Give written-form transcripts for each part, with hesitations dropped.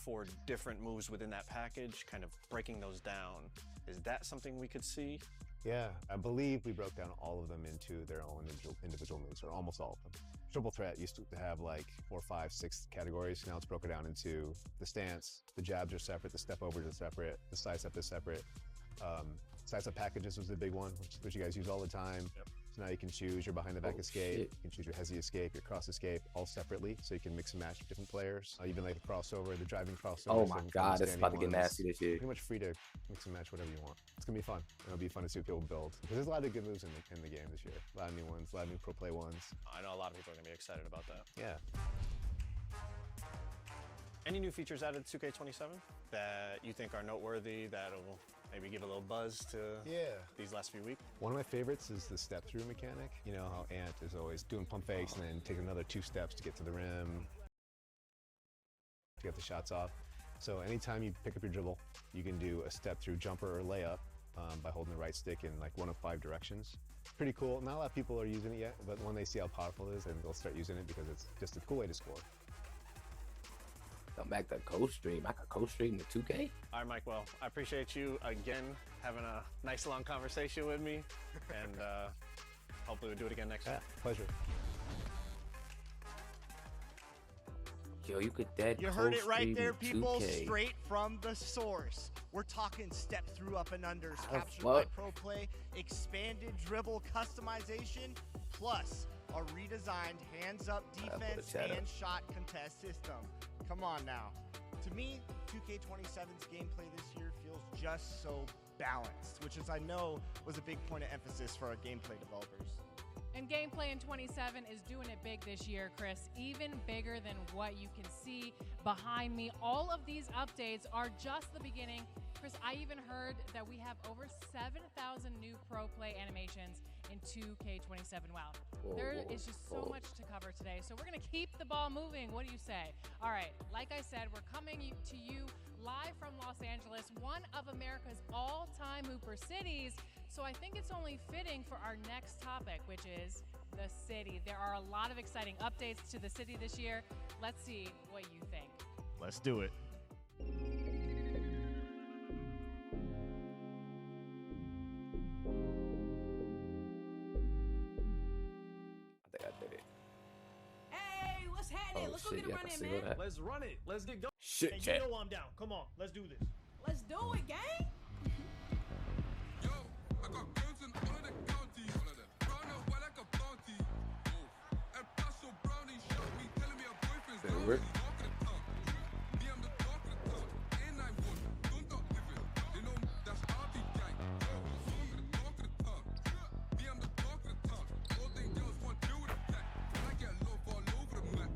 4 different moves within that package, kind of breaking those down. Is that something we could see? Yeah, I believe we broke down all of them into their own individual moves, or almost all of them. Triple threat used to have like 4, 5, 6 categories. Now it's broken down into the stance, the jabs are separate, the step overs are separate, the side step is separate. Side step packages was the big one, which you guys use all the time. Yep. So now you can choose your behind the back escape, you can choose your hezzy escape, your cross escape, all separately, so you can mix and match with different players. Even like the crossover, the driving crossover. Oh my God, it's about to get nasty this year. Pretty much free to mix and match whatever you want. It's gonna be fun. It'll be fun to see what people build. Because there's a lot of good moves in the game this year. A lot of new ones, a lot of new pro play ones. I know a lot of people are gonna be excited about that. Yeah. Any new features added to 2K27 that you think are noteworthy, that'll maybe give a little buzz to these last few weeks? One of my favorites is the step through mechanic. You know how Ant is always doing pump fakes and then taking another 2 steps to get to the rim, to get the shots off. So anytime you pick up your dribble, you can do a step through jumper or layup by holding the right stick in like 1 of 5 directions. Pretty cool. Not a lot of people are using it yet, but when they see how powerful it is, then they'll start using it because it's just a cool way to score. Come back to co-stream. I could co-stream the 2K. All right, Mike. Well, I appreciate you again having a nice long conversation with me, and hopefully we'll do it again next week. Pleasure. Yo, you could dead. You heard it right there, 2K. people. Straight from the source. We're talking step through up and unders, How the captured by fuck? pro play, expanded dribble customization, plus a redesigned hands-up defense and shot contest system. Come on now. To me, 2K27's gameplay this year feels just so balanced, which is I know was a big point of emphasis for our gameplay developers. And gameplay in 27 is doing it big this year, Chris. Even bigger than what you can see behind me. All of these updates are just the beginning. Chris, I even heard that we have over 7,000 new pro play animations in 2K27. Wow. There is just so much to cover today. So we're going to keep the ball moving. What do you say? All right. Like I said, we're coming to you live from Los Angeles, one of America's all-time Hooper cities. So I think it's only fitting for our next topic, which is the city. There are a lot of exciting updates to the city this year. Let's see what you think. Let's do it. I think I did it. Hey, what's happening? Let's go shit, get a yeah, run I in, see man. that. Let's run it. Let's get going. Shit, Hey, chat. you know I'm down. Come on, let's do this. Let's do it, gang. Yo, I got girls in all of the counties. Brown out white like a bounty. And Paso Brownie shot me, telling me her boyfriend's Say down. what? Talk of the town. Me, I'm the talk of the town. A91, don't talk with it. They know me, that's RB gang. Yo, talk of the town. Me, I'm the talk of the town. All they girls want deal with a pack. And I get love all over the map.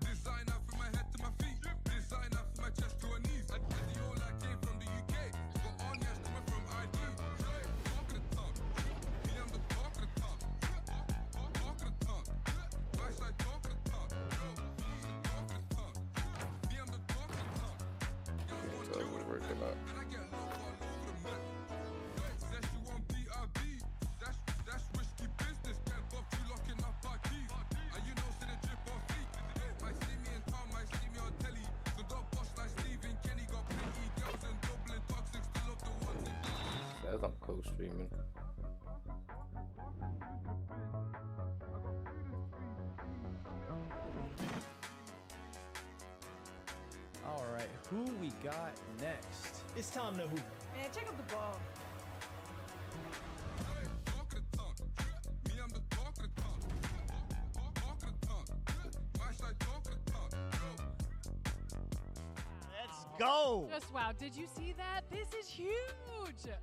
Designer from my head to my feet. Designer from my chest to her knees. And the all I came from the UK. Got on yes coming from ID. Talk of the town. Me, I'm the talk of the town. Talk of the town. Right side talk of the town. Yo, talk of the town. Me, I'm the talk of the town. Girls want deal with a pack. And I get love all over the map. Says she want BRB. That's risky business. Can't bop you locking up our keys. And you know, see the drip off feet. Might see me in town, might see me on telly. So don't boss like Stephen Kenny. Got plenty girls and Dublin toxic. Still up the ones in That's on co-streaming. All right, who we got next? It's time to hoop. Man, check out the ball. talk of the town. Me, I'm the talk of the town. Talk of the town. My side talk of the town. Let's go. Just wow. Did you see that? This is huge.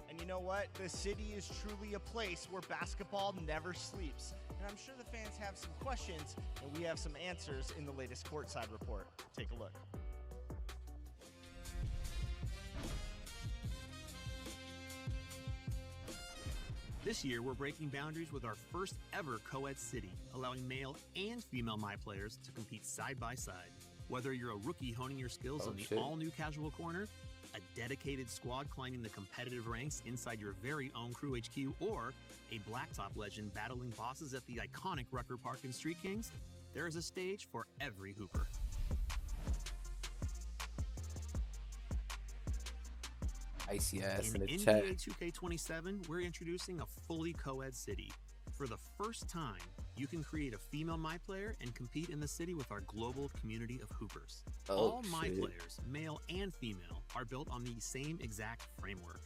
And you know what? The city is truly a place where basketball never sleeps. And I'm sure the fans have some questions, and we have some answers in the latest courtside report. Take a look. This year, we're breaking boundaries with our first ever co-ed city, allowing male and female My players to compete side by side. Whether you're a rookie honing your skills Oh, on the shit. all-new casual corner, a dedicated squad climbing the competitive ranks inside your very own crew HQ, or a blacktop legend battling bosses at the iconic Rucker Park in Street Kings, there is a stage for every hooper. Icy ass in In the chat. NBA 2K27, we're introducing a fully co-ed city. For the first time, you can create a female My Player and compete in the city with our global community of hoopers. All My Players, male and female, are built on the same exact framework.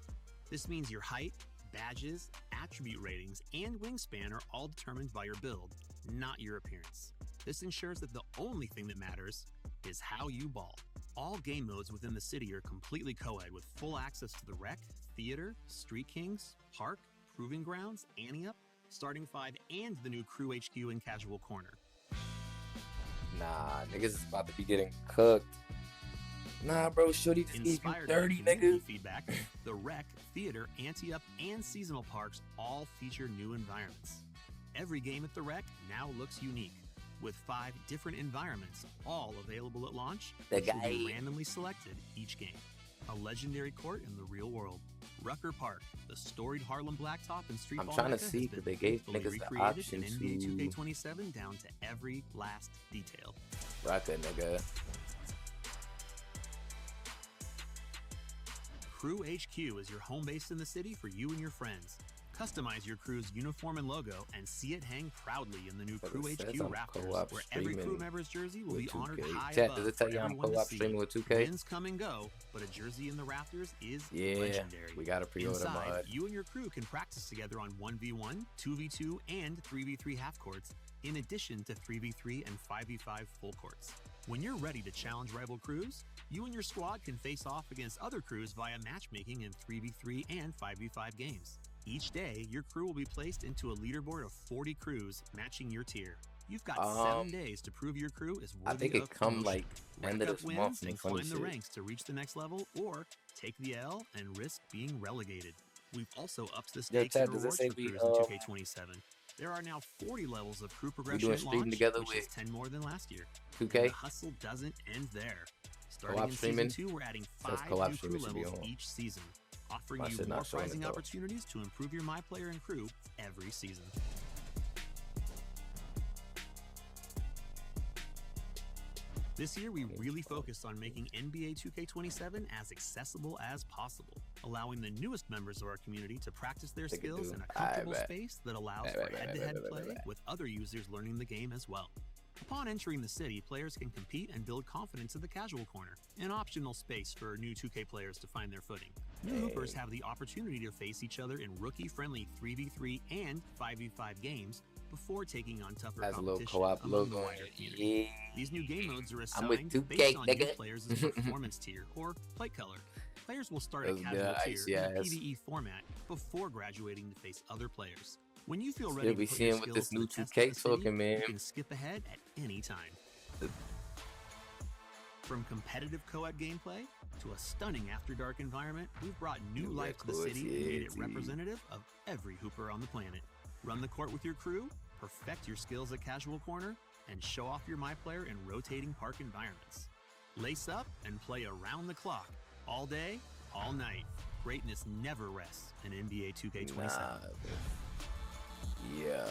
This means your height, badges, attribute ratings, and wingspan are all determined by your build, not your appearance. This ensures that the only thing that matters is how you ball. All game modes within the city are completely co-ed with full access to the Rec, Theater, Street Kings, Park, Proving Grounds, Ante-Up, Starting 5, and the new Crew HQ and Casual Corner. Nah, niggas is about to be getting cooked. Nah, bro, Shorty just gave you 30, nigga. Feedback, the Rec, Theater, Ante-Up, and Seasonal Parks all feature new environments. Every game at the Rec now looks unique, with 5 different environments, all available at launch, which will be randomly selected each game. A legendary court in the real world. Rucker Park, the storied Harlem blacktop and street ball trying to mecca see has because been they gave faithfully niggas the recreated option in NBA to 2K27 down to every last detail. Rucker, nigga. Crew HQ is your home base in the city for you and your friends. Customize your crew's uniform and logo and see it hang proudly in the new Crew HQ rafters, where every crew member's jersey will be honored high above. Does it tell you I'm co-op streaming with 2K? Wins come and go, but a jersey in the rafters is legendary. We gotta pre-order mod. You and your crew can practice together on 1v1, 2v2, and 3v3 half courts, in addition to 3v3 and 5v5 full courts. When you're ready to challenge rival crews, you and your squad can face off against other crews via matchmaking in 3v3 and 5v5 games. Each day, your crew will be placed into a leaderboard of 40 crews matching your tier. You've got 7 days to prove your crew is worthy of I think it come like end of this month and climb the ranks to reach the next level, or take the L and risk being relegated. We've also upped the stakes and rewards for crews in 2K27. There are now 40 levels of crew progression at launch, which is 10 more than last year. 2K? And the hustle doesn't end there. Starting in Season 2, we're adding 5 new crew levels each season, offering you more prizing opportunities to improve your My Player and crew every season. This year, we really focused on making NBA 2K27 as accessible as possible, allowing the newest members of our community to practice their skills in a comfortable space that allows for head-to-head play with other users learning the game as well. Upon entering the city, players can compete and build confidence in the casual corner, an optional space for new 2K players to find their footing. New hoopers have the opportunity to face each other in rookie-friendly 3v3 and 5v5 games before taking on tougher competition among the wider community. These new game modes are assigned based on new players' performance tier or plate color. Players will start at casual tier in a PvE format before graduating to face other players. When you feel ready to put your skills this new to the 2K test of the talking, city, man. you can skip ahead at any time. From competitive co-ed gameplay to a stunning After Dark environment, we've brought new life to the city and made it representative of every hooper on the planet. Run the court with your crew, perfect your skills at Casual Corner, and show off your My Player in rotating park environments. Lace up and play around the clock, all day, all night. Greatness never rests in NBA 2K27. Yeah.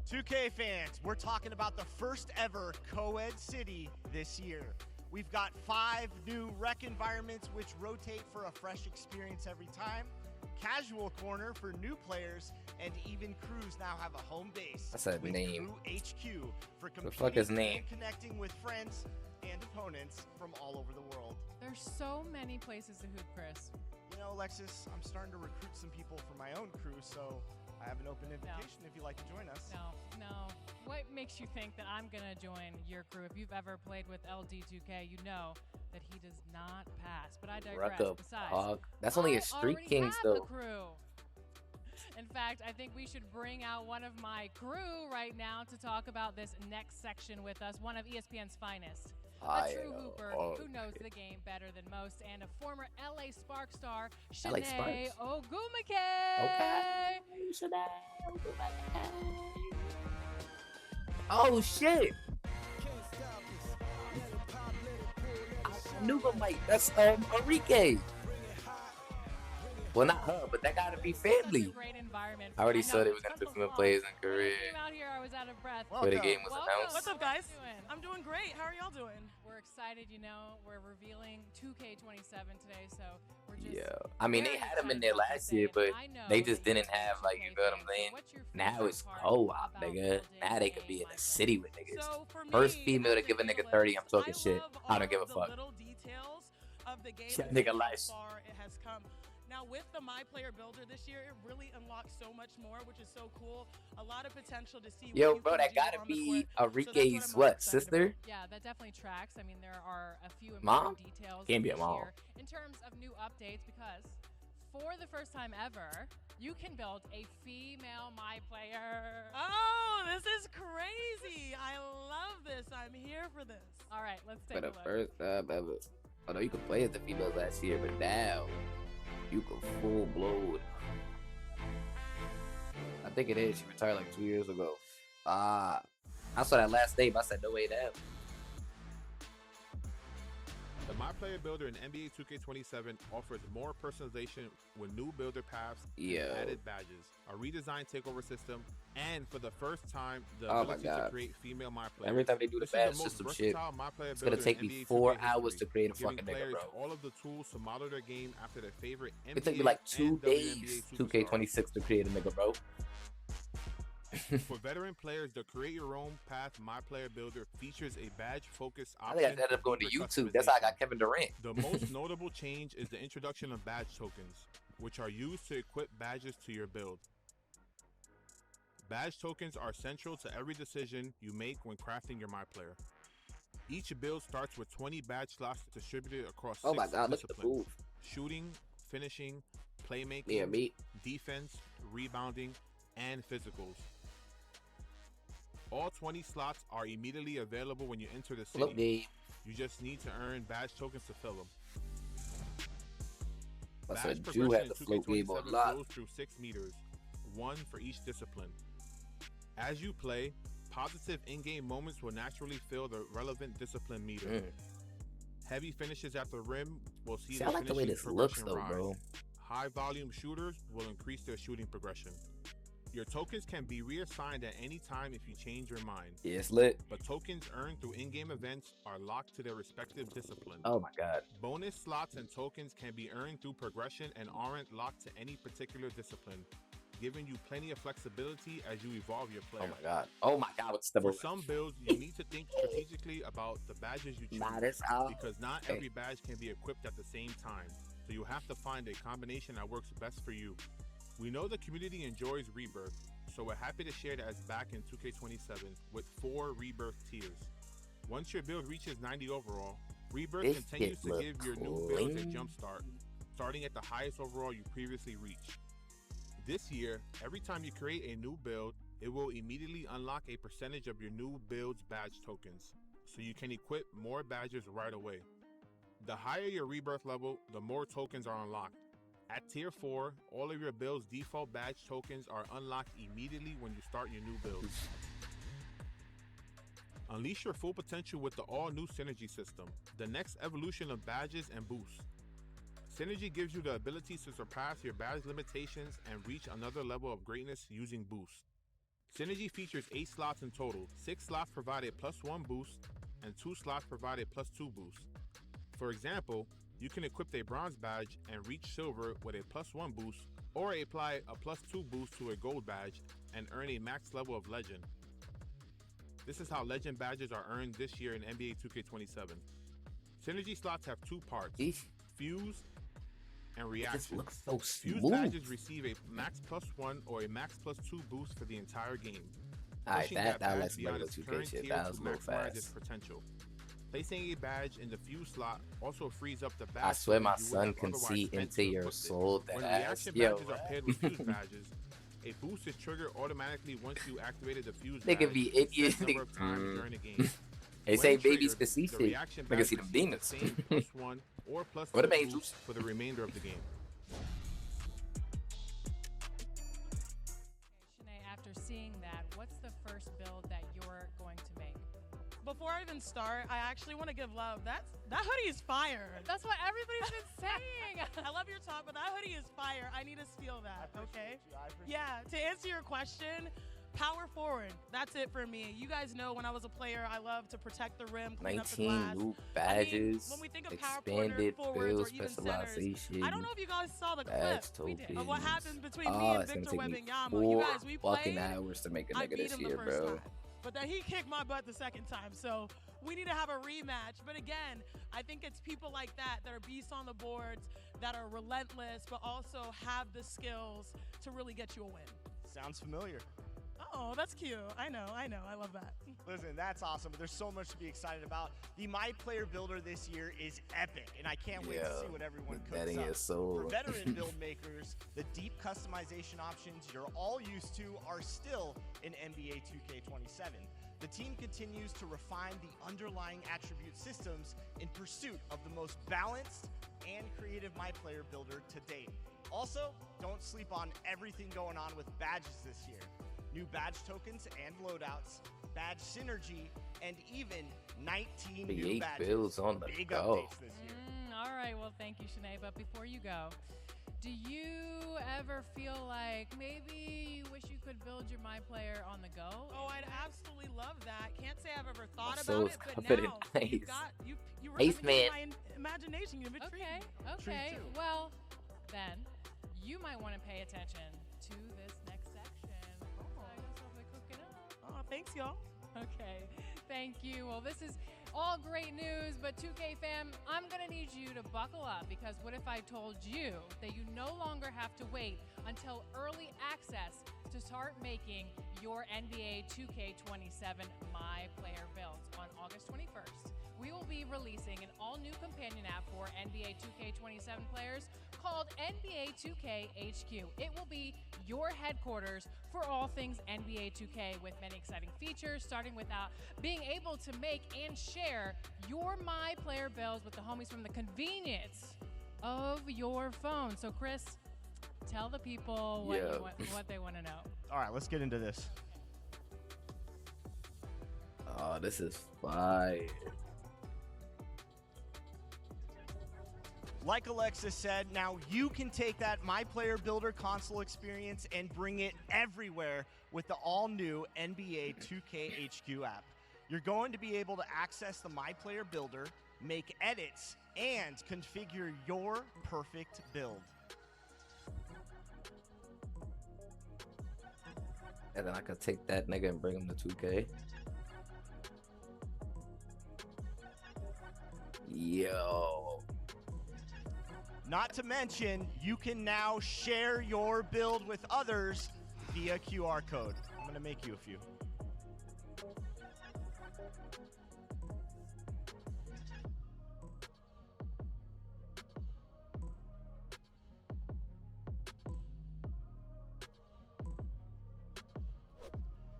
2K fans, we're talking about the first ever co-ed city this year. We've got 5 new rec environments which rotate for a fresh experience every time. Casual Corner for new players, and even crews now have a home base. That's a with name. Crew HQ for The fuck is name? and connecting with friends and opponents from all over the world. There's so many places to hoop, Chris. You know, Alexis, I'm starting to recruit some people for my own crew, so I have an open invitation if you'd like to join us. No. What makes you think that I'm going to join your crew? If you've ever played with LD2K, you know that he does not pass. But I digress. Besides, that's only a Street Kings, though. Crew. In fact, I think we should bring out one of my crew right now to talk about this next section with us, one of ESPN's finest. A true hooper who knows the game better than most, and a former LA Spark star, Shanae Ogumake. Okay. Shanae Ogumake. Oh, shit. I knew the mic. That's Enrique. Well, not her, but that gotta be family. I already saw they was gonna put female players in Korea. Out here, I was out of breath. Where the game was announced. What's up, guys? I'm doing great. How are y'all doing? We're excited, you know. We're revealing 2K27 today, so we're just. Yeah, I mean they had them in there last year, but they just didn't have like, you know what I'm saying. Now it's co-op, nigga. Now they could be in the city with niggas. First female to give a nigga 30, I'm talking shit. I don't give a fuck. Nigga life. It has come. Now with the My Player Builder this year, it really unlocks so much more, which is so cool. A lot of potential to see. Yo, bro, that gotta be Enrique's what, sister? Yeah, that definitely tracks. I mean, there are a few Mom? important details. Can't be a mom. In terms of new updates, because for the first time ever, you can build a female My Player. Oh, this is crazy. I love this. I'm here for this. All right, let's take For a the look. first time ever. I know you could play as the females last year, but now you can full blown. I think it is. She retired like 2 years ago. I saw that last day, but I said no way down. The My Player Builder in NBA 2K27 offers more personalization with new builder paths, and added badges, a redesigned takeover system, and for the first time, the ability to create female My Players. Every time they do the badge system shit, it's gonna take me 4 hours to create a fucking nigga, bro. All of the tools to model their game after their favorite NBA It took me like 2 and days, WNBA 2K26 to create a nigga, bro. For veteran players, the Create Your Own Path My Player Builder features a badge-focused I option. think I ended up going to YouTube. That's how I got Kevin Durant. The most notable change is the introduction of badge tokens, which are used to equip badges to your build. Badge tokens are central to every decision you make when crafting your My Player. Each build starts with 20 badge slots distributed across 6 Oh my god, look at the disciplines: move. shooting, finishing, playmaking, Yeah, me. defense, rebounding, and physicals. All 20 slots are immediately available when you enter the city. Look, Dave. You just need to earn badge tokens to fill them. I Badge said progression Drew had in the float game 2K27 on lock. goes through 6 meters, 1 for each discipline. As you play, positive in-game moments will naturally fill the relevant discipline meter. Heavy finishes at the rim will see I like the way this looks though, bro. High volume shooters will increase their shooting progression. Your tokens can be reassigned at any time if you change your mind. Yeah, it's lit. But tokens earned through in-game events are locked to their respective discipline. Oh my god. Bonus slots and tokens can be earned through progression and aren't locked to any particular discipline, giving you plenty of flexibility as you evolve your player. Oh my god. Oh my god, what's the For some builds, you need to think strategically about the badges you choose, because not every badge can be equipped at the same time, so you have to find a combination that works best for you. We know the community enjoys Rebirth, so we're happy to share that it's back in 2K27 with 4 Rebirth tiers. Once your build reaches 90 overall, Rebirth continues to give your new builds a jump start, starting at the highest overall you previously reached. This year, every time you create a new build, it will immediately unlock a percentage of your new build's badge tokens, so you can equip more badges right away. The higher your Rebirth level, the more tokens are unlocked. At Tier 4, all of your build's default badge tokens are unlocked immediately when you start your new build. Unleash your full potential with the all-new Synergy system, the next evolution of badges and boosts. Synergy gives you the ability to surpass your badge limitations and reach another level of greatness using boosts. Synergy features 8 slots in total. 6 slots provide a +1 boost, and 2 slots provide a +2 boost. For example, you can equip a bronze badge and reach silver with a +1 boost, or apply a +2 boost to a gold badge and earn a max level of legend. This is how legend badges are earned this year in NBA 2K27. Synergy slots have 2 parts, Fuse and Reaction. Looks so Fuse smooth. badges receive a max +1 or a max +2 boost for the entire game. Alright, pushing that badge lets me beyond go its 2K current shit. tier That to was a little maximize its fast. potential. Placing a badge in the Fuse slot also frees up the badge. I swear my tokens you would son have can otherwise see spent into to your equip it. soul. That When ass. reaction Yo, badges are paired with Fuse badges, a boost is triggered automatically once you activated the Fuse Nigga badge be a idiot. set number of times during the game. They When say babies triggered, can see the shit. reaction Nigga see badge them receives demons. the same +1 or What +2 them angels? boost for the remainder of the game. Shanae, after seeing that, what's the first build that you're going to make? before I even start, I actually want to give love. That hoodie is fire. That's what everybody's been saying. I love your top, but that hoodie is fire. I need to steal that, okay? Yeah, to answer your question, power forward. That's it for me. You guys know when I was a player, I love to protect the rim, clean up the 19 glass. new badges, I mean, when we think of power expanded forwards build or even centers, specialization. I don't know if you guys saw the badge clip of what happened between me Oh, and it's gonna Victor take me Wembanyama. You guys, we 4 fucking played. hours to make a I nigga beat this him year, the first bro. time. But then he kicked my butt the second time. So we need to have a rematch. But again, I think it's people like that that are beasts on the boards, that are relentless, but also have the skills to really get you a win. Sounds familiar. Oh, that's cute. I know. I love that. Listen, that's awesome. There's so much to be excited about. The My Player Builder this year is epic, and I can't wait to see what everyone cooks betting up. is so For veteran build makers, the deep customization options you're all used to are still in NBA 2K27. The team continues to refine the underlying attribute systems in pursuit of the most balanced and creative My Player Builder to date. Also, don't sleep on everything going on with badges this year. New badge tokens and loadouts, badge synergy, and even 19 new badges. builds on the Big go. updates this year. All right, well, thank you, Shanae. But before you go, do you ever feel like maybe you wish you could build your My Player on the go? Oh, I'd absolutely love that. Can't say I've ever thought So about is it, but confident now Ice. you Ace really man. my imagination. You've intrigued me. Okay. Well, then you might want to pay attention to this next section. I guess I'll be cooking up. Oh, thanks, y'all. Okay, thank you. Well, this is all great news, but 2K fam, I'm gonna need you to buckle up, because what if I told you that you no longer have to wait until early access to start making your NBA 2K27 My Player builds on August 21st? We will be releasing an all-new companion app for NBA 2K27 players called NBA 2K HQ. It will be your headquarters for all things NBA 2K, with many exciting features, starting with being able to make and share your My Player builds with the homies from the convenience of your phone. So, Chris, tell the people what they want to know. All right, let's get into this. Oh, this is fire. Like Alexis said, now you can take that My Player Builder console experience and bring it everywhere with the all-new NBA 2K HQ app. You're going to be able to access the My Player Builder, make edits, and configure your perfect build. And then I could take that nigga and bring him to 2K. Yo. Not to mention, you can now share your build with others via QR code. I'm going to make you a few.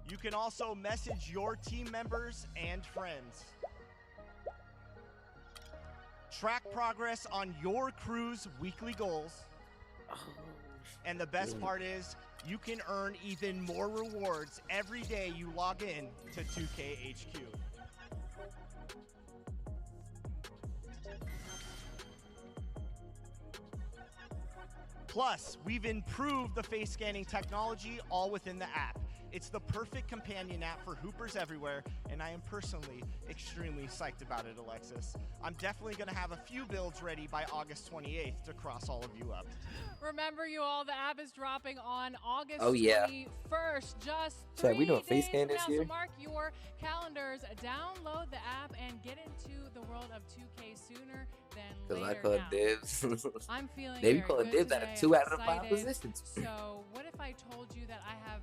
You can also message your team members and friends. Track progress on your crew's weekly goals. And the best part is, you can earn even more rewards every day you log in to 2K HQ. Plus, we've improved the face scanning technology all within the app. It's the perfect companion app for hoopers everywhere, and I am personally extremely psyched about it, Alexis. I'm definitely going to have a few builds ready by August 28th to cross all of you up. Remember, you all, the app is dropping on August 21st. Just 3 we doing face days scan from this now, year? so mark your calendars, download the app, and get into the world of 2K sooner than later. Because I call now. dibs. I'm feeling They be very calling good dibs out today. of 2 I'm out of the 5 excited. positions. So what if I told you that I have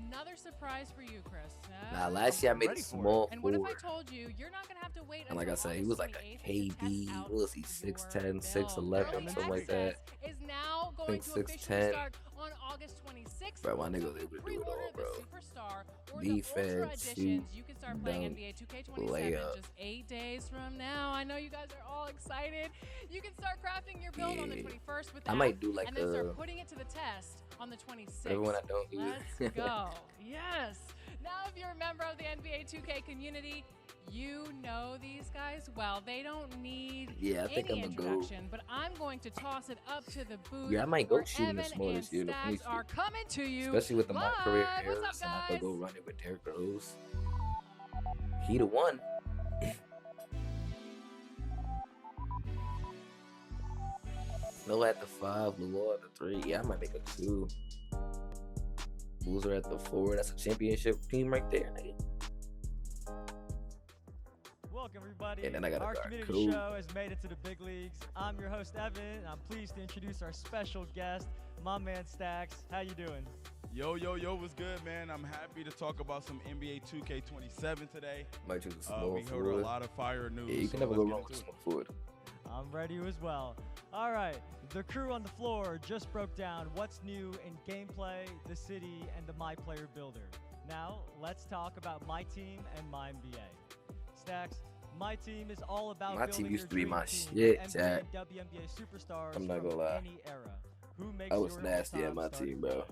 another surprise for you, Chris? Nah, last year I made a small And what if I forward. told you you're not going to have to wait And like I until said, he was like August a 28th to KD. test out What was he? your 6'10", build. 6'11", Early something like that. access is now I going think to officially 6'10". start on August 26th. Bro, my nigga So was able to do it pre-order all, the bro. Superstar or the Ultra Defense, editions. shoot, You can start playing dunk, NBA 2K27 layup. just 8 days from now. I know you guys are all excited. You can start crafting your build on the Yeah. 21st with the I app, might do like and then a start putting it to the test on the 26th. everyone I don't use. Let's go. Yes. Now, if you're a member of the NBA 2K community, You know these guys well. They don't need Yeah, I think any I'm gonna go. introduction, but I'm going to toss it up to the booth. Yeah, I might go where shooting the Evan smallest and year. Let me Stacks are see. coming to you, Especially with the my career live. What's errors, up, and I could guys? go run it with Derrick Rose. He the one. No at the 5, Lua at the 3. Yeah, I might make a 2. Boozer at the 4. That's a championship team right there, nigga. Welcome, everybody. And then I got our a community cool. show has made it to the big leagues. I'm your host, Evan. And I'm pleased to introduce our special guest, my man Stacks. How you doing? Yo, what's good, man? I'm happy to talk about some NBA 2K27 today. Might choose a small we heard forward. a lot of fire news. Yeah, you can so never go let's wrong get with into small it. forward. I'm ready as well. All right, the crew on the floor just broke down what's new in gameplay, the city, and the My Player Builder. Now, let's talk about my team and my NBA. Stacks, my team is all about My building team used your to be dream my team shit, with NBA Jack. and WNBA superstars I'm not from gonna lie. any era. Who makes I was your nasty at all-time my starting team, bro. five?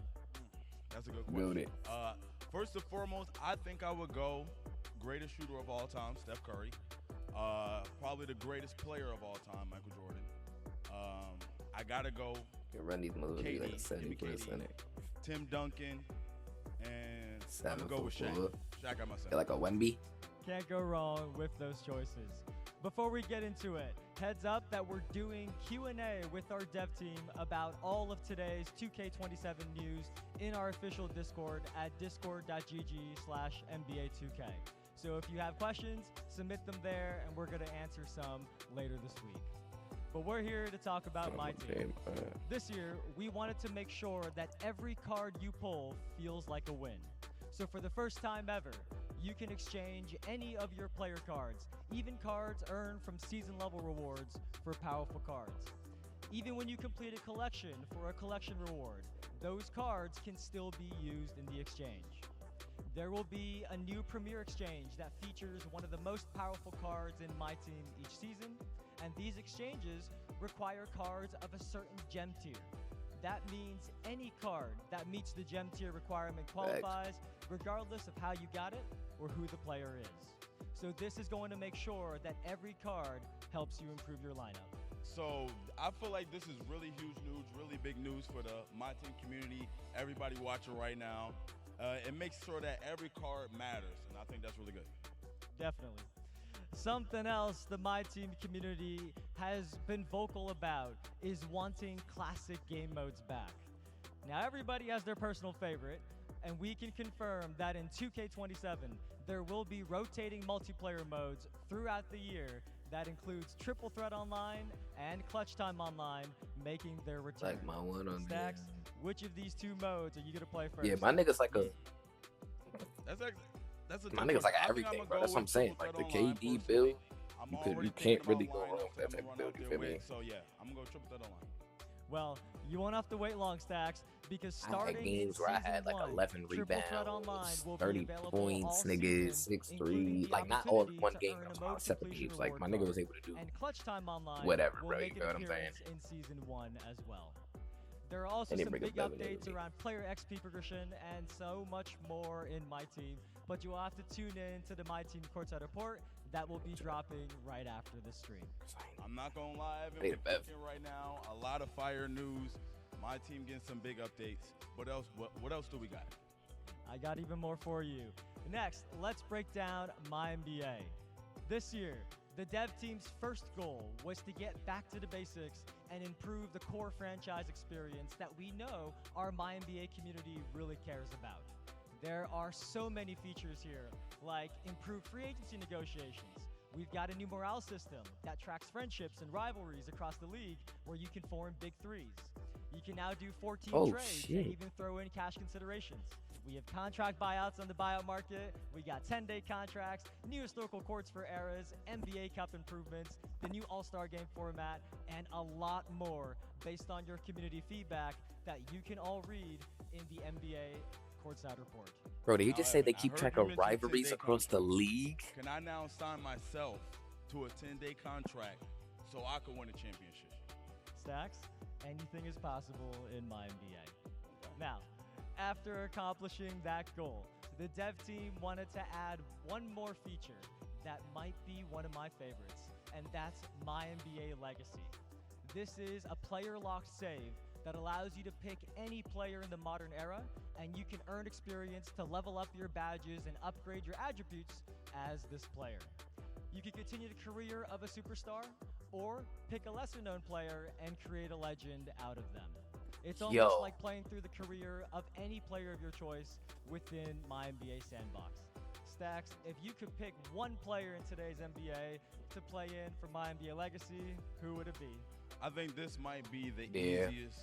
That's a good Build question. it. First and foremost, I think I would go greatest shooter of all time, Steph Curry. Probably the greatest player of all time, Michael Jordan. I gotta go You can run these motherfuckers like a KD, center. You can't KD. center. Tim Duncan, and I'm 7 gonna go with foot Shaq. 4. Shaq got my Yeah, center. like a Wemby. Can't go wrong with those choices. Before we get into it, heads up that we're doing Q&A with our dev team about all of today's 2K27 news in our official Discord at discord.gg/NBA2K. So if you have questions, submit them there and we're going to answer some later this week. But we're here to talk about my team. This year, we wanted to make sure that every card you pull feels like a win. So for the first time ever, you can exchange any of your player cards, even cards earned from season level rewards, for powerful cards. Even when you complete a collection for a collection reward, those cards can still be used in the exchange. There will be a new Premier Exchange that features one of the most powerful cards in my team each season, and these exchanges require cards of a certain gem tier. That means any card that meets the gem tier requirement qualifies, regardless of how you got it or who the player is. So this is going to make sure that every card helps you improve your lineup. So I feel like this is really huge news, really big news for the My Team community, everybody watching right now. It makes sure that every card matters, and I think that's really good. Definitely. Something else the My Team community has been vocal about is wanting classic game modes back. Now everybody has their personal favorite, and we can confirm that in 2K27 there will be rotating multiplayer modes throughout the year that includes Triple Threat Online and Clutch Time Online making their return. Like my one on there. Stacks, which of these two modes are you gonna play first? Yeah, my nigga's like a. That's a My tough nigga's like one. I think everything, I'ma bro. go That's what I'm with saying. Triple Like the Threat Online KD personally. build, I'm you already can't thinking really about go wrong lineups with that that type I'ma of run build. out You there feel me? with. So yeah, I'm gonna go Triple Threat Online. Well, you won't have to wait long, Stacks, because I starting had games in where I season had like 1, 11 Triple Threat Online rebounds, will be 30 available all points, season, niggas, including 6-3. the Like not all in opportunity one to game, earn but a I'm mode talking about separate completion games. Like my reward nigga was card. able to do And Clutch Time Online whatever, will bro. make You an know what I'm saying? appearance in season 1 as well. There are also They some bring big up Bevan updates Ingram. around player XP progression and so much more in My Team, but you will have to tune in to the My Team Courtside Report that will be dropping right after the stream. I'm not gonna lie, Evan, I need we're a bev. cooking right now. A lot of fire news. My team getting some big updates. What else? What else do we got? I got even more for you. Next, let's break down my NBA. This year, the dev team's first goal was to get back to the basics and improve the core franchise experience that we know our My NBA community really cares about. There are so many features here, like improved free agency negotiations. We've got a new morale system that tracks friendships and rivalries across the league where you can form big threes. You can now do 14 Oh, trades shit. and even throw in cash considerations. We have contract buyouts on the buyout market. We got 10-day contracts, new historical courts for eras, NBA Cup improvements, the new All-Star Game format, and a lot more based on your community feedback that you can all read in the NBA Courtside Report. Bro, did you Now, just say Evan, they I keep heard track you of mention rivalries 10-day across the contracts. league? Can I now sign myself to a 10-day contract so I can win a championship? Stacks, anything is possible in my NBA. Now, after accomplishing that goal, the dev team wanted to add one more feature that might be one of my favorites, and that's My NBA Legacy. This is a player-locked save that allows you to pick any player in the modern era, and you can earn experience to level up your badges and upgrade your attributes as this player. You can continue the career of a superstar, or pick a lesser-known player and create a legend out of them. It's almost like playing through the career of any player of your choice within My NBA Sandbox. Stacks, if you could pick one player in today's NBA to play in for My NBA Legacy, who would it be? I think this might be the easiest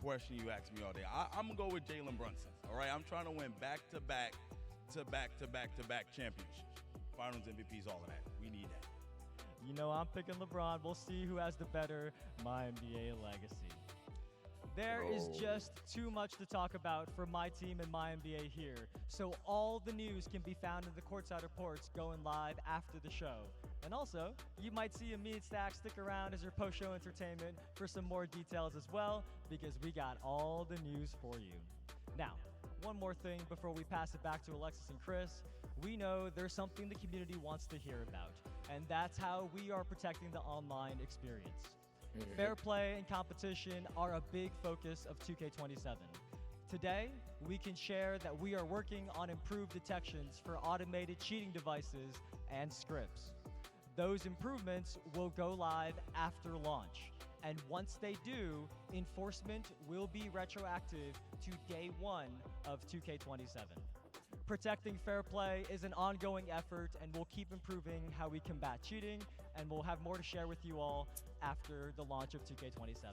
question you asked me all day. I'm going to go with Jalen Brunson. All right, I'm trying to win back-to-back championships. Finals MVPs, all of that. We need that. You know, I'm picking LeBron. We'll see who has the better My NBA Legacy. There is just too much to talk about for my team and My NBA here, so all the news can be found in the Courtside Reports going live after the show. And also, you might see me and Stack stick around as your post-show entertainment for some more details as well, because we got all the news for you. Now, one more thing before we pass it back to Alexis and Chris. We know there's something the community wants to hear about, and that's how we are protecting the online experience. Fair play and competition are a big focus of 2K27. Today, we can share that we are working on improved detections for automated cheating devices and scripts. Those improvements will go live after launch, and once they do, enforcement will be retroactive to day 1 of 2K27. Protecting fair play is an ongoing effort, and we'll keep improving how we combat cheating, and we'll have more to share with you all after the launch of 2K27.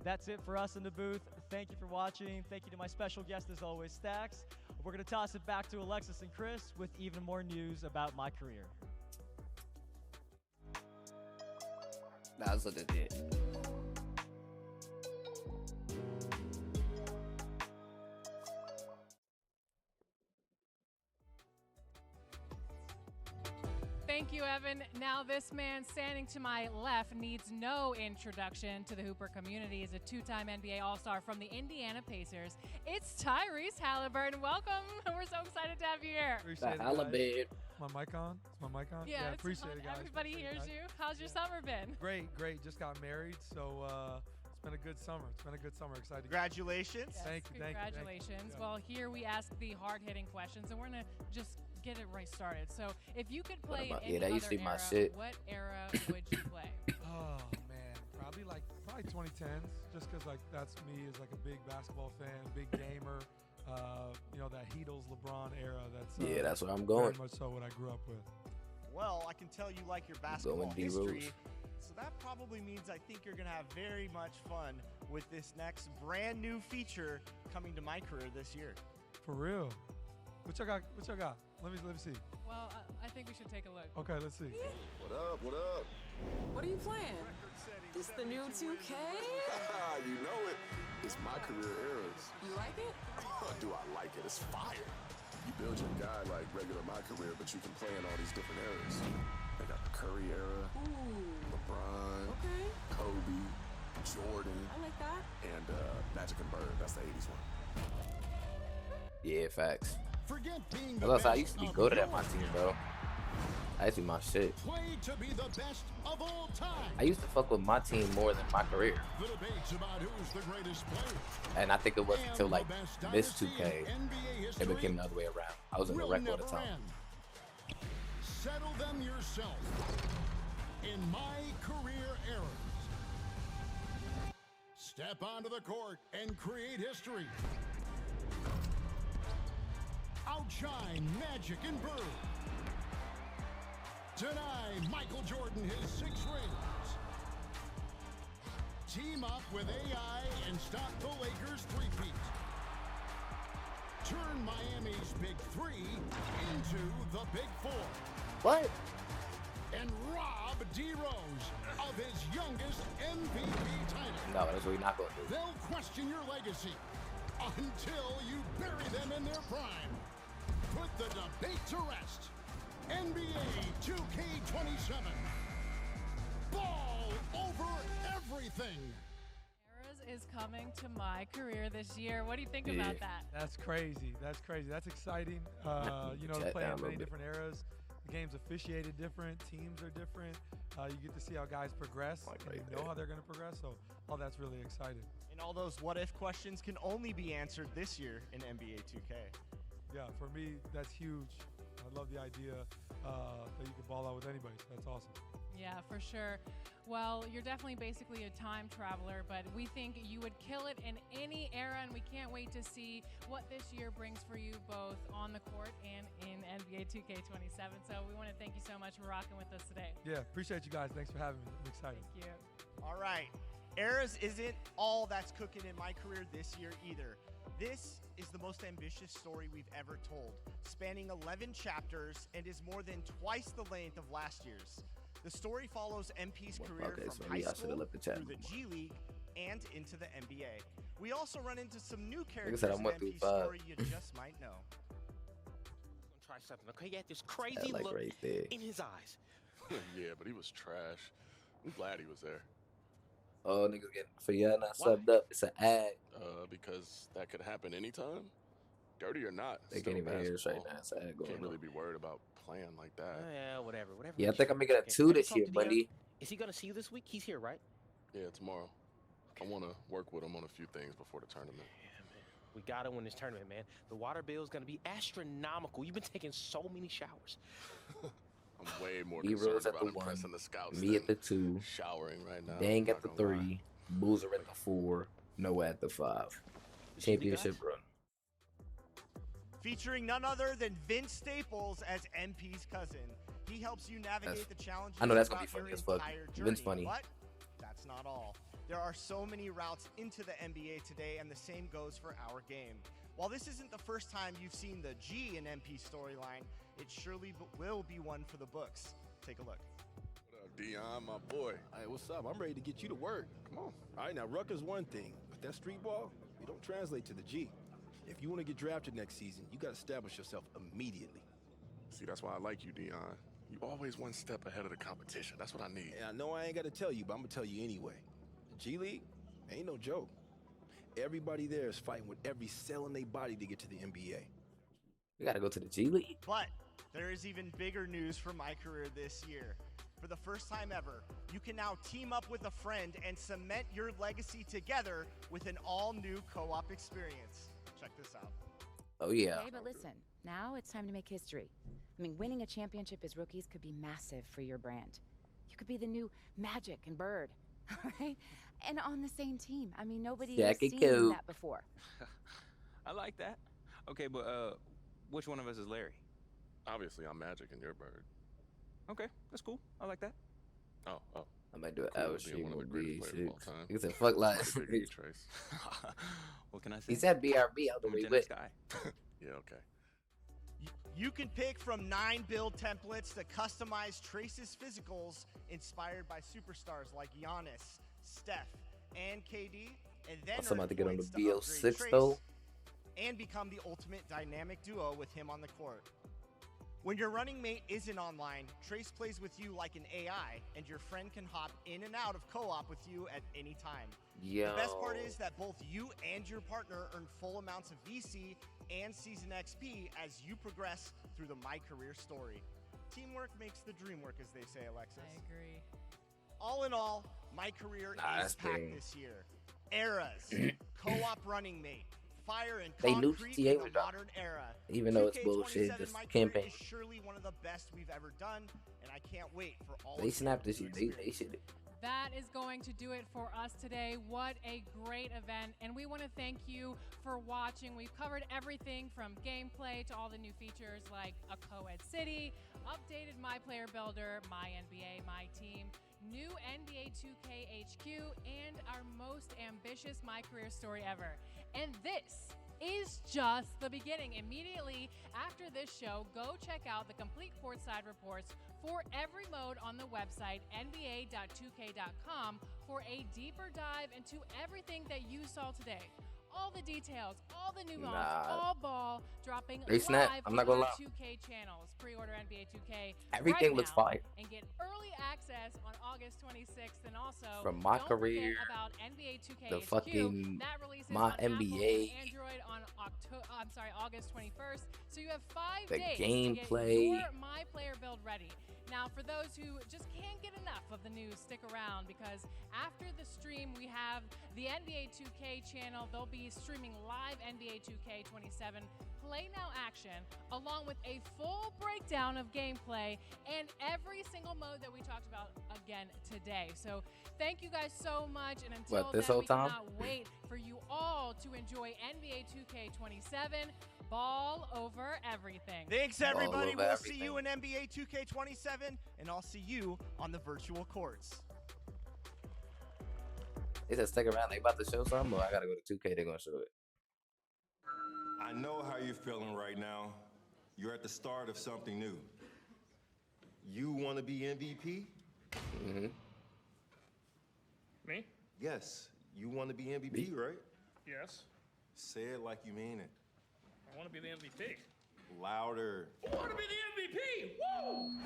That's it for us in the booth. Thank you for watching. Thank you to my special guest, as always, Stax. We're going to toss it back to Alexis and Chris with even more news about my career. That's what it did. Thank you, Evan. Now this man standing to my left needs no introduction to the Hooper community. He's a two-time NBA All-Star from the Indiana Pacers. It's Tyrese Halliburton. Welcome. We're so excited to have you here. Appreciate it, guys. My mic on? Is my mic on? Yeah, appreciate it, guys. Everybody hears you. How's your summer been? Great. Just got married, so it's been a good summer. Excited. Congratulations. Yes, Thank you. Congratulations. Well, here we ask the hard-hitting questions, and we're going to just get it right started. So if you could play in any other era, what era would you play? Oh, man. Probably 2010s, just because that's me as a big basketball fan, big gamer. That Heatles LeBron era. That's where I'm going. Very much so what I grew up with. Well, I can tell you like your basketball history. So that probably means I think you're going to have very much fun with this next brand new feature coming to my career this year. For real? What y'all got? Let me see. Well, I think we should take a look. Okay, let's see. What up? What are you playing? This the new 2K? You know it. It's my career eras. You like it? Do I like it? It's fire. You build your guy like regular my career, but you can play in all these different eras. They got the Curry era, LeBron, Kobe, Jordan. I like that. And Magic and Bird. That's the 80s one. Yeah, facts. I used to be good at my team, bro. I used to be my shit. To be the best of all time. I used to fuck with my team more than my career. The debates about who's the greatest player. And I think it wasn't until this 2K it became the other way around. I was in the wreck all the time. Settle them yourself. In my career eras. Step onto the court and create history. Outshine Magic and Bird. Deny Michael Jordan his 6 rings. Team up with AI and stop the Lakers' three-peat. Turn Miami's Big 3 into the Big 4. What? And rob D. Rose of his youngest MVP title. No, that's what we're not going to do. They'll question your legacy until you bury them in their prime. Put the debate to rest. NBA 2K27. Ball over everything. Eras is coming to my career this year. What do you think about that? That's crazy. That's exciting. To play in many different eras. The game's officiated different. Teams are different. You get to see how guys progress, and you know how they're going to progress. So all that's really exciting. And all those what-if questions can only be answered this year in NBA 2K. Yeah, for me, that's huge. I love the idea that you can ball out with anybody. So that's awesome. Yeah, for sure. Well, you're definitely basically a time traveler, but we think you would kill it in any era, and we can't wait to see what this year brings for you both on the court and in NBA 2K27. So we want to thank you so much for rocking with us today. Yeah, appreciate you guys. Thanks for having me. I'm excited. Thank you. All right. Eras isn't all that's cooking in my career this year either. This is the most ambitious story we've ever told, spanning 11 chapters and is more than twice the length of last year's. The story follows MP's career from high school through the G League and into the NBA. We also run into some new characters in MP's story you just might know. Try something, okay? He had this crazy look in his eyes. Yeah, but he was trash. I'm glad he was there. Oh, niggas getting for y'all not subbed up. It's an ad. Because that could happen anytime. Dirty or not. They can't even hear us right now. It's an ad going Can't on. really be worried about playing like that. Yeah, whatever. Yeah, I think I'm making a 2 this year, buddy. Is he gonna see you this week? He's here, right? Yeah, tomorrow. I want to work with him on a few things before the tournament. Yeah, man. We gotta win this tournament, man. The water bill is gonna be astronomical. You've been taking so many showers. I'm way more B-Rose concerned at the about 1, impressing the scouts me than at the 2, showering right now. Dang at the 3, Boozer at the 4, Noah at the 5. Championship run. Featuring none other than Vince Staples as MP's cousin. He helps you navigate the challenges. I know that's gonna be throughout funny your as fuck. entire Vince journey, funny. But that's not all. There are so many routes into the NBA today, and the same goes for our game. While this isn't the first time you've seen the G in MP storyline, it surely will be one for the books. Take a look. What up, Dion, my boy? Hey, what's up? I'm ready to get you to work. Come on. All right, now Rutgers one thing, but that street ball, it don't translate to the G. If you want to get drafted next season, you got to establish yourself immediately. See, that's why I like you, Dion. You always one step ahead of the competition. That's what I need. And I know I ain't got to tell you, but I'm going to tell you anyway. The G League ain't no joke. Everybody there is fighting with every cell in their body to get to the NBA. We got to go to the G League. But there is even bigger news for my career this year. For the first time ever, you can now team up with a friend and cement your legacy together with an all-new co-op experience. Check this out. Oh, yeah. Okay, but listen, now it's time to make history. I mean, winning a championship as rookies could be massive for your brand. You could be the new Magic and Bird, all right? And on the same team. I mean, nobody has seen that before. I like that. Okay, but which one of us is Larry? Obviously, I'm Magic and you're Bird. Okay, that's cool. I like that. Oh. I might do an Cool, hour being stream one of the with greatest players of all B6. time. He said, fuck lies. Big E, Trace. What can I say? He said BRB out the I'm a way, Gen but X guy. Yeah, okay. You can pick from 9 build templates to customize Trace's physicals inspired by superstars like Giannis, Steph, and KD, and then also about to get on the upgrade BO6 Trace though. and become the ultimate dynamic duo with him on the court. When your running mate isn't online, Trace plays with you like an AI, and your friend can hop in and out of co-op with you at any time. Yo. The best part is that both you and your partner earn full amounts of VC and Season XP as you progress through the My Career story. Teamwork makes the dream work, as they say, Alexis. I agree. All in all, My Career is packed this year. Eras, co-op running mate, fire and They knew concrete GTA in would the drop. modern era. Even though it's 2K27 bullshit, this My Career campaign. is surely one of the best we've ever done, and I can't wait for all They of you snapped this to year. They experience should. That is going to do it for us today. What a great event. And we want to thank you for watching. We've covered everything from gameplay to all the new features like a co-ed city, updated My Player Builder, My NBA, My Team, new NBA 2K HQ, and our most ambitious My Career story ever. And this is just the beginning. Immediately after this show, go check out the complete courtside reports for every mode on the website, nba.2k.com, for a deeper dive into everything that you saw today. All the details, all the new mods, all ball dropping They snap. live I'm not on gonna our lie. 2K channels. Pre-order NBA 2K Everything right looks now fire. and get early access access on August 26th, and also From my don't career, forget about NBA 2K the HQ. fucking That releases my on Apple NBA, and Android on August 21st. So you have 5 the days gameplay. to get your My Player build ready. Now, for those who just can't get enough of the news, stick around, because after the stream, we have the NBA 2K channel. They'll be streaming live NBA 2K 27 Play Now action, along with a full breakdown of gameplay and every single mode that we talked about again today. So thank you guys so much, and until This then, whole we time? cannot wait for you all to enjoy NBA 2K 27. Ball over everything. Thanks, everybody. We'll see you in NBA 2K27, and I'll see you on the virtual courts. They said stick around. They about to show something, or I gotta go to 2K. They're gonna show it. I know how you're feeling right now. You're at the start of something new. You want to be MVP? Mm-hmm. Me? Yes. You want to be MVP, right? Yes. Say it like you mean it. I want to be the MVP. Louder. I want to be the MVP! Woo!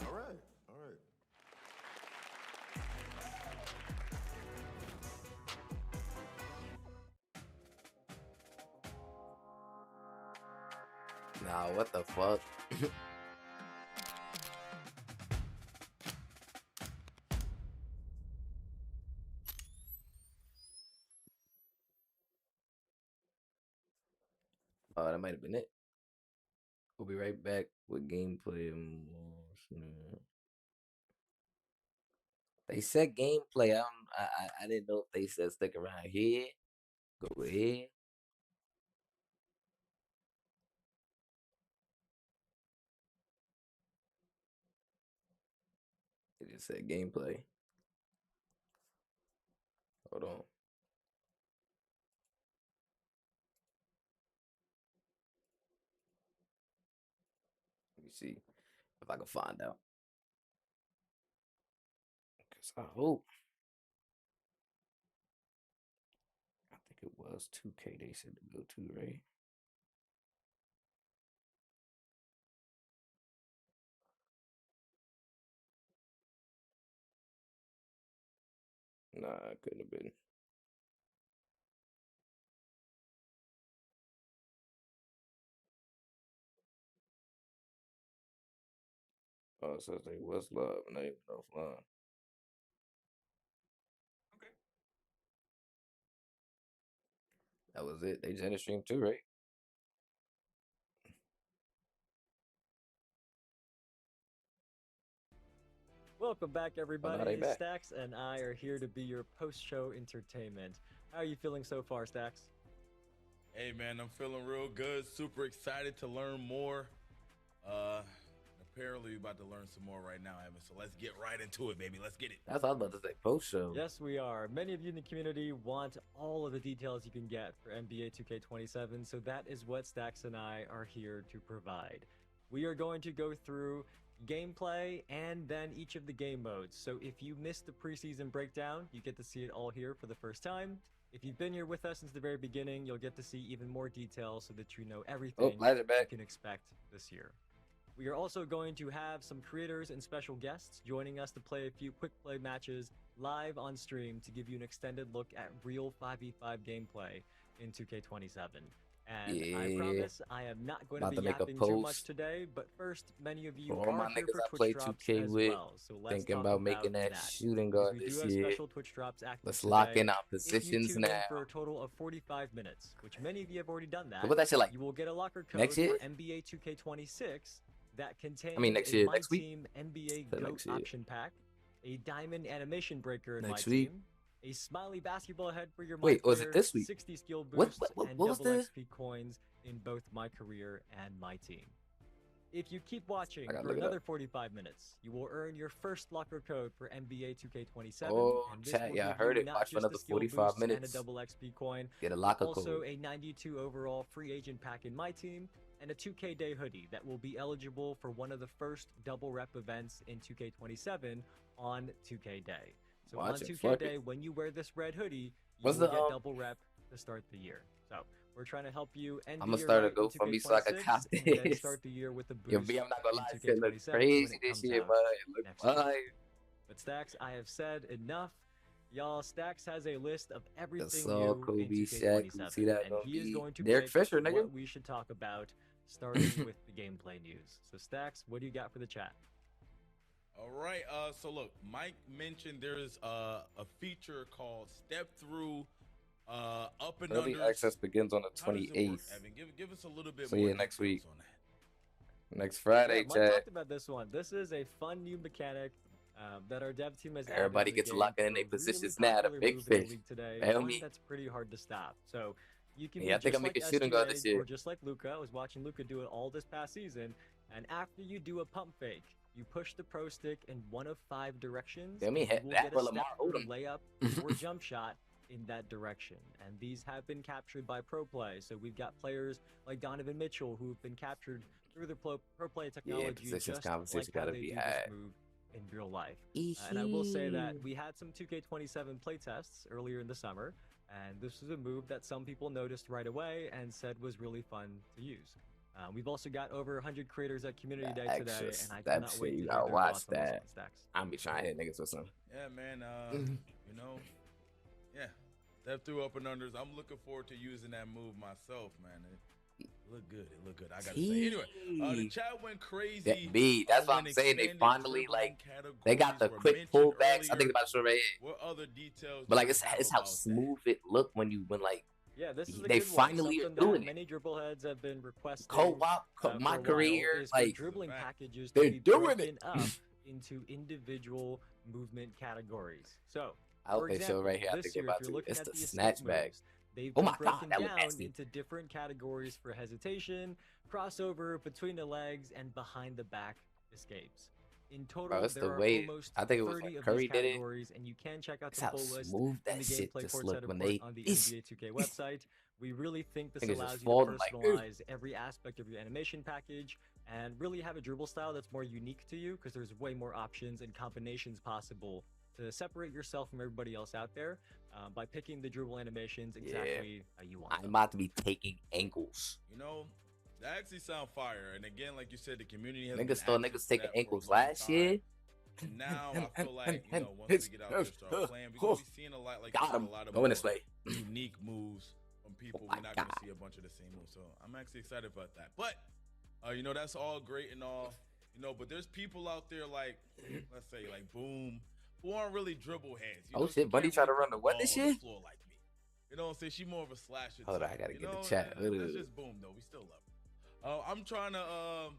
All right. All right. Nah, what the fuck? Oh, that might have been it. We'll be right back with gameplay. They said gameplay. I didn't know if they said stick around here. Go ahead. They just said gameplay. Hold on. Let me see if I can find out. Because I hope. I think it was 2K they said to go to, right? Nah, it couldn't have been. Oh, it says they was live and they went offline. Okay. That was it. They just ended stream too, right? Welcome back, everybody. they back. Stax and I are here to be your post-show entertainment. How are you feeling so far, Stax? Hey, man, I'm feeling real good. Super excited to learn more. Apparently, we're about to learn some more right now, Evan. So let's get right into it, baby. Let's get it. That's what I was about to say, post-show. Yes, we are. Many of you in the community want all of the details you can get for NBA 2K27, so that is what Stax and I are here to provide. We are going to go through gameplay and then each of the game modes. So if you missed the preseason breakdown, you get to see it all here for the first time. If you've been here with us since the very beginning, you'll get to see even more details so that you know everything you can expect this year. We are also going to have some creators and special guests joining us to play a few quick play matches live on stream to give you an extended look at real 5v5 gameplay in 2K27. And I promise I am not going to be yapping too much today, but first, many of you For all my are here niggas for I play Twitch drops 2K as with, well, so let's thinking talk about making that shooting because guard we this do have year. special Twitch drops active Let's today. lock in our If you positions tune now. in for a total of 45 minutes, which many of you have already done that, So what that shit like? you will get a locker code Next year? for NBA 2K26 that contains next a year, My next week? Team NBA Said GOAT next year. option pack, a diamond animation breaker in Next My week? Team, a smiley basketball head for your Wait, My was it Player, this week? 60 skill What- boost, what and was double the- XP coins in both My Career and My Team. If you keep watching I gotta for look it another up. 45 minutes, you will earn your first locker code for NBA 2K27. Oh, and this chat, will yeah, I give heard you it. not Watch for just another the skill 45 boosts and minutes. a double XP coin, Get a but locker also code. a 92 overall free agent pack in My Team and a 2K Day hoodie that will be eligible for one of the first double rep events in 2K27 on 2K Day. So Watch on it, 2K fuck Day, it. when you wear this red hoodie, you What's will the, get double rep to start the year. So We're trying to help you end I'm the gonna year start a right in GoFundMe so I can 2K26 cop and then this. start the year with a Yo, boost B, I'm not gonna in lie, shit look 2K27 when crazy it this comes year, out bud. It look next year. fire. But Stacks, I have said enough. Y'all, Stacks has a list of everything That's new all in Kobe, Shaq. 2K27, See that and gonna he is be going to Derek pick Fisher, nigga. what we should talk about, starting with the gameplay news. So Stacks, what do you got for the chat? All right. So look, Mike mentioned there's a feature called Step Through Up and Early Unders. access begins on the How does it work, 28th. Evan? Give us a little bit So more yeah, next details week. on that. Next Friday, Yeah, Mike chat. talked about this one. This is a fun new mechanic that our dev team has added Everybody in the gets game locked in for their a positions really now. The popular big move in the fish. league today, Feel one me? that's pretty hard to stop. So you can Yeah, I be think just I'm making like shooting guard this SGA year. or just like Luka. I was watching Luka do it all this past season, and after you do a pump fake, you push the pro stick in one of 5 directions. Feel me? And you will That get for a Lamar step through Odom. layup or jump shot in that direction. And these have been captured by pro play. So we've got players like Donovan Mitchell who've been captured through the pro play technology, positions just conversation like how gotta they be do had. this move in real life. And I will say that we had some 2K27 playtests earlier in the summer, and this was a move that some people noticed right away and said was really fun to use. We've also got over 100 creators at Community Day today, and I that cannot shit, wait to you hear gotta their watch thoughts on this that. one, Stacks. I'm be trying to hit niggas with some. Yeah, man. You know, yeah. Step through up and unders. I'm looking forward to using that move myself, man. It looked good. It looked good. I gotta say. Anyway, the chat went crazy. That's what I'm saying. They finally they got the quick pullbacks. I think about to show right here. What other details? But like it's how smooth it looked when Yeah, this is a they good finally one. are Something doing that it. many dribble heads have been requesting. Co-op, for my a while career, is for like dribbling packages they're to be doing broken it. up into individual movement categories. So, I'll for show example, right here. I this think they're year, if about you're to. looking It's at the the escape snatch bag. moves, they've Oh been my god, broken that was down nasty. into different categories for hesitation, crossover, between the legs, and behind the back escapes. In total, Bro, it's there the are way almost I think it was 30 like of Curry these did it. categories, and you can check out That's the how full list smooth in that the shit gameplay just court looked set when report they. on the It's- NBA 2K website. We really think this Niggas just allows you to folding like this. personalize every aspect of your animation package and really have a dribble style that's more unique to you, because there's way more options and combinations possible to separate yourself from everybody else out there by picking the dribble animations exactly how you want. I'm about to be taking ankles. You know, that actually sound fire. And again, like you said, the community has Niggas thought been niggas taking that for a ankles long last time. year. And now I feel like, you know, once we get out there, start playing, we're gonna be seeing a lot, like you Got said, him. a lot of Going more this way. unique moves from people. Oh my We're not gonna God. see a bunch of the same moves. So I'm actually excited about that. But you know, that's all great and all, you know, but there's people out there like, let's say, like Boom, who aren't really dribble heads. You Oh know, shit, Buddy tried to run the what ball this on the year? floor like me. You know what I'm saying? She more of a slasher. Hold on, type, I gotta you get the know? chat. That's just Boom though. We still love her. I'm trying to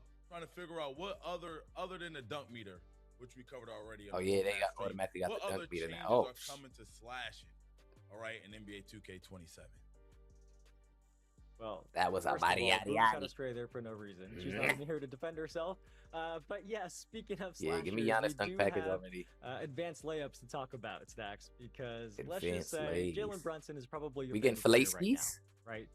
figure out what other than the dunk meter, which we covered already. Oh yeah, they got automatically got What the other dunk meter now. changes Oh, are coming to slashing? All right, in NBA 2K27. Well, that was a first of mighty all, yaddy Boom's had yaddy. a stray there for no reason. She's not even here to defend herself. But yes, speaking of Yeah, give me slashers, Giannis we dunk do package have, already. Advanced layups to talk about, Stacks, because let's just Advanced say lays. Jalen Brunson is probably your We getting favorite fillet player right now, skis? right?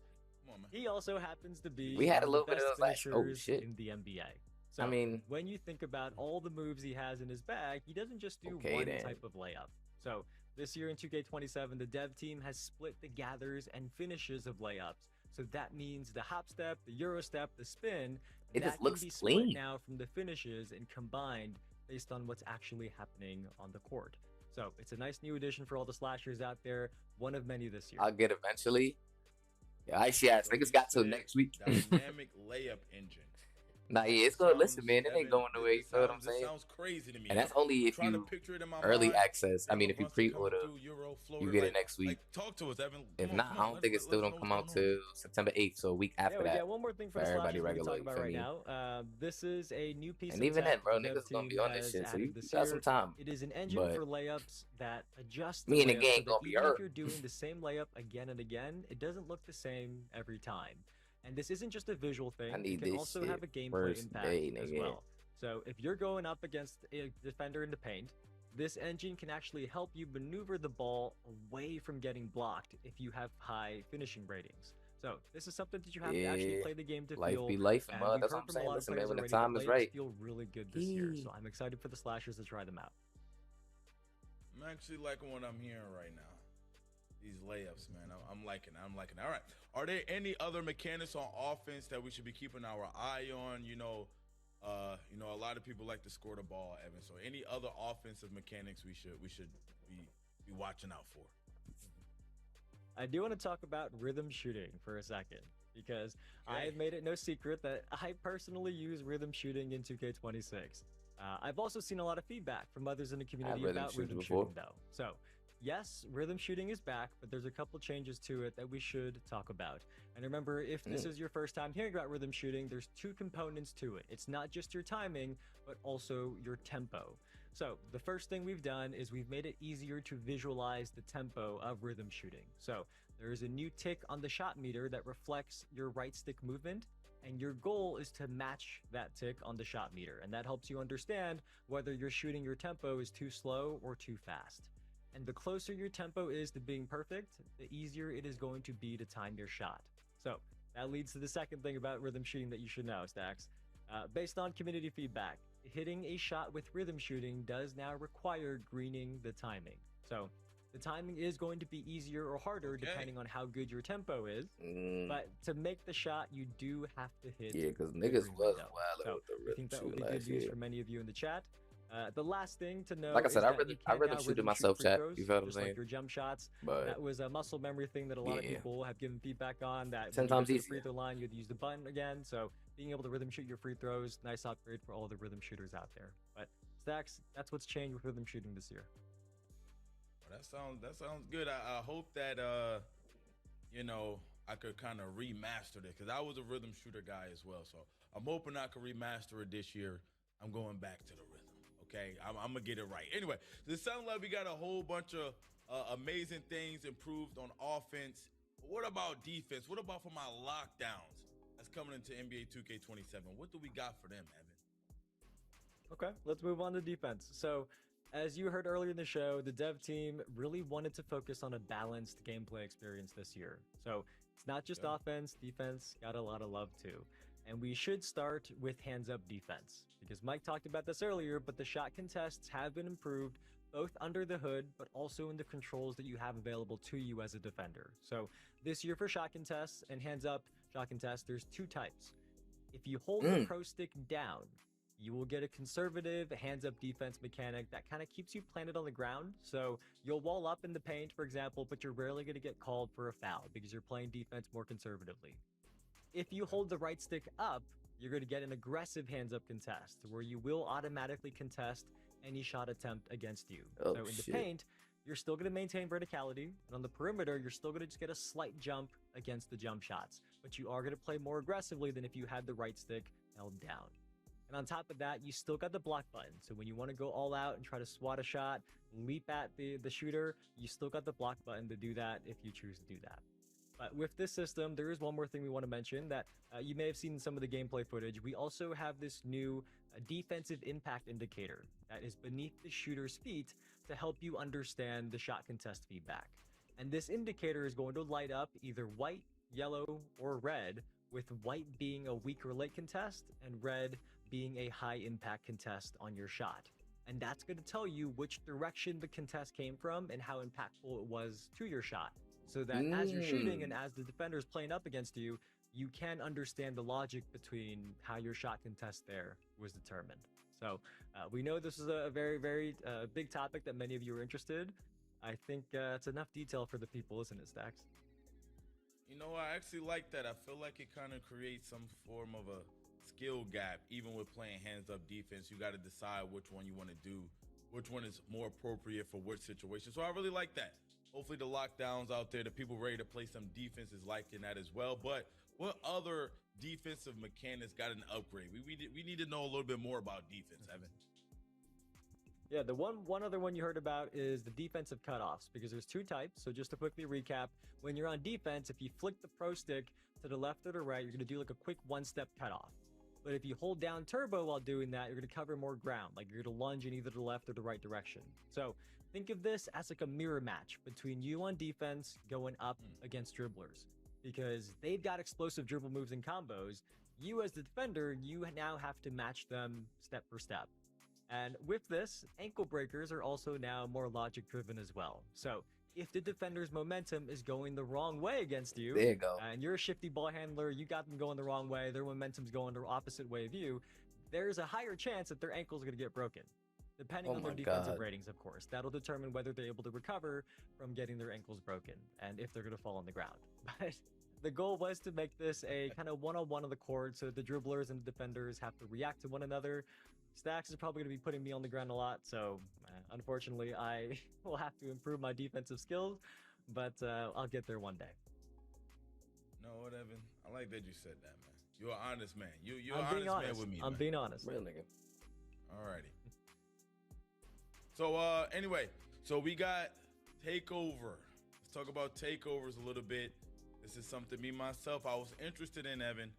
Come on, man. He also happens to be We had a one little of the bit of best those last- oh, finishers shit. in the NBA. So I mean, when you think about all the moves he has in his bag, he doesn't just do Okay, one then. type of layup. So this year in 2K27, the dev team has split the gathers and finishes of layups. So that means the hop step, the euro step, the spin, It that just can looks be split clean. now from the finishes and combined based on what's actually happening on the court. So it's a nice new addition for all the slashers out there. One of many this year. I'll get eventually. Yeah, I see ass niggas got till next week. Dynamic layup engine. Nah, yeah, it's gonna listen, man. It ain't going nowhere. You feel what I'm It saying? sounds crazy to me. And that's only if Trying to you picture it in my early mind. access. I mean, if you pre-order, you get it next week. Talk to us, Evan. If not, I don't think it still don't come out till September 8th, so a week after we that. got one more thing for the everybody slashers we can regular. talk You about feel right me? now. This is a new piece And of even tech then, bro, the dev niggas gonna be team on this has shit, so added you this got some year. time. It is an engine But for layups that adjusts me and the layup gang so that gonna be even hurt. if you're doing the same layup again and again, it doesn't look the same every time. And this isn't just a visual thing. I need it can this also shit have a gameplay first impact day, as nigga. well. So if you're going up against a defender in the paint, this engine can actually help you maneuver the ball away from getting blocked if you have high finishing ratings. So this is something that you have to actually Yeah. play the game to Life feel. be life, and mud. we've That's heard what I'm from a saying. lot of Listen, man, players when the already that time is layups right. feel really good this year. So I'm excited for the slashers to try them out. I'm actually liking what I'm hearing right now. these layups, man. I'm liking it. I'm liking it. All right. Are there any other mechanics on offense that we should be keeping our eye on? A lot of people like to score the ball, Evan. So any other offensive mechanics we should be watching out for? I do want to talk about rhythm shooting for a second, because I have made it no secret that I personally use rhythm shooting in 2K26. I've also seen a lot of feedback from others in the community about rhythm shooting, though. So, yes, rhythm shooting is back, but there's a couple changes to it that we should talk about. And remember, if this is your first time hearing about rhythm shooting, there's two components to it. It's not just your timing, but also your tempo. So, the first thing we've done is we've made it easier to visualize the tempo of rhythm shooting. So, there is a new tick on the shot meter that reflects your right stick movement, and your goal is to match that tick on the shot meter, and that helps you understand whether you're shooting your tempo is too slow or too fast. And the closer your tempo is to being perfect, the easier it is going to be to time your shot. So that leads to the second thing about rhythm shooting that you should know, Stacks. Based on community feedback, hitting a shot with rhythm shooting does now require greening the timing. So the timing is going to be easier or harder depending on how good your tempo is. But to make the shot, you do have to hit. Yeah, because niggas was wild so with the I rhythm think that will shooting be good last news year. for many of you in the chat. The last thing to know, Like I said, is I that really- you I can rhythm now shooted rhythm myself, shoot free chat. throws, You feel what I'm just like saying? your jump shots. But- that was a muscle memory thing that a lot of Yeah. people have given feedback on. That 10 when you times get to the easier. free throw line, you had to use the button again. So being able to rhythm shoot your free throws, nice upgrade for all the rhythm shooters out there. But Stacks, that's what's changed with rhythm shooting this year. Well, that sounds good. I hope that I could kind of remaster it, because I was a rhythm shooter guy as well. So I'm hoping I can remaster it this year. I'm going back to the rhythm. Okay, I'm gonna get it right. Anyway, it sounds like we got a whole bunch of amazing things improved on offense. But what about defense? What about for my lockdowns that's coming into NBA 2K27? What do we got for them, Evan? Okay, let's move on to defense. So, as you heard earlier in the show, the dev team really wanted to focus on a balanced gameplay experience this year. So, it's not just offense, defense got a lot of love too. And we should start with hands-up defense, because Mike talked about this earlier, but the shot contests have been improved both under the hood, but also in the controls that you have available to you as a defender. So this year for shot contests and hands-up shot contests, there's two types. If you hold the pro stick down, you will get a conservative hands-up defense mechanic that kind of keeps you planted on the ground. So you'll wall up in the paint, for example, but you're rarely going to get called for a foul because you're playing defense more conservatively. If you hold the right stick up, you're going to get an aggressive hands-up contest where you will automatically contest any shot attempt against you. Oh, so in the shit. paint, you're still going to maintain verticality, and on the perimeter, you're still going to just get a slight jump against the jump shots, but you are going to play more aggressively than if you had the right stick held down. And on top of that, you still got the block button. So when you want to go all out and try to swat a shot, leap at the shooter, you still got the block button to do that if you choose to do that. But with this system, there is one more thing we want to mention that you may have seen in some of the gameplay footage. We also have this new defensive impact indicator that is beneath the shooter's feet to help you understand the shot contest feedback. And this indicator is going to light up either white, yellow, or red, with white being a weak or late contest and red being a high impact contest on your shot. And that's going to tell you which direction the contest came from and how impactful it was to your shot. So that as you're shooting and as the defender is playing up against you, you can understand the logic between how your shot contest there was determined. So we know this is a very, very big topic that many of you are interested. I think it's enough detail for the people, isn't it, Stacks? You know, I actually like that. I feel like it kind of creates some form of a skill gap. Even with playing hands-up defense, you got to decide which one you want to do, which one is more appropriate for which situation. So I really like that. Hopefully the lockdowns out there, the people ready to play some defense is liking that as well. But what other defensive mechanics got an upgrade? We need to know a little bit more about defense, Evan. Yeah, the one other one you heard about is the defensive cutoffs, because there's two types. So just to quickly recap, when you're on defense, if you flick the pro stick to the left or the right, you're going to do like a quick one-step cutoff. But if you hold down turbo while doing that, you're going to cover more ground, like you're going to lunge in either the left or the right direction. So think of this as like a mirror match between you on defense going up against dribblers, because they've got explosive dribble moves and combos. You as the defender, you now have to match them step for step. And with this, ankle breakers are also now more logic driven as well. So if the defender's momentum is going the wrong way against you, There you go. and you're a shifty ball handler, you got them going the wrong way, their momentum's going the opposite way of you, there's a higher chance that their ankle's going to get broken. Depending on their defensive ratings, of course. That'll determine whether they're able to recover from getting their ankles broken and if they're going to fall on the ground. But the goal was to make this a kind of one-on-one on the court so the dribblers and the defenders have to react to one another. Stacks is probably going to be putting me on the ground a lot, so unfortunately I will have to improve my defensive skills, but I'll get there one day. No, what, Evan? I like that you said that, man. You're an honest man. You're I'm an being honest honest. man with me, I'm man. being honest. Real nigga. Alrighty. So anyway, so we got takeover. Let's talk about takeovers a little bit. This is something me myself I was interested in, Evan.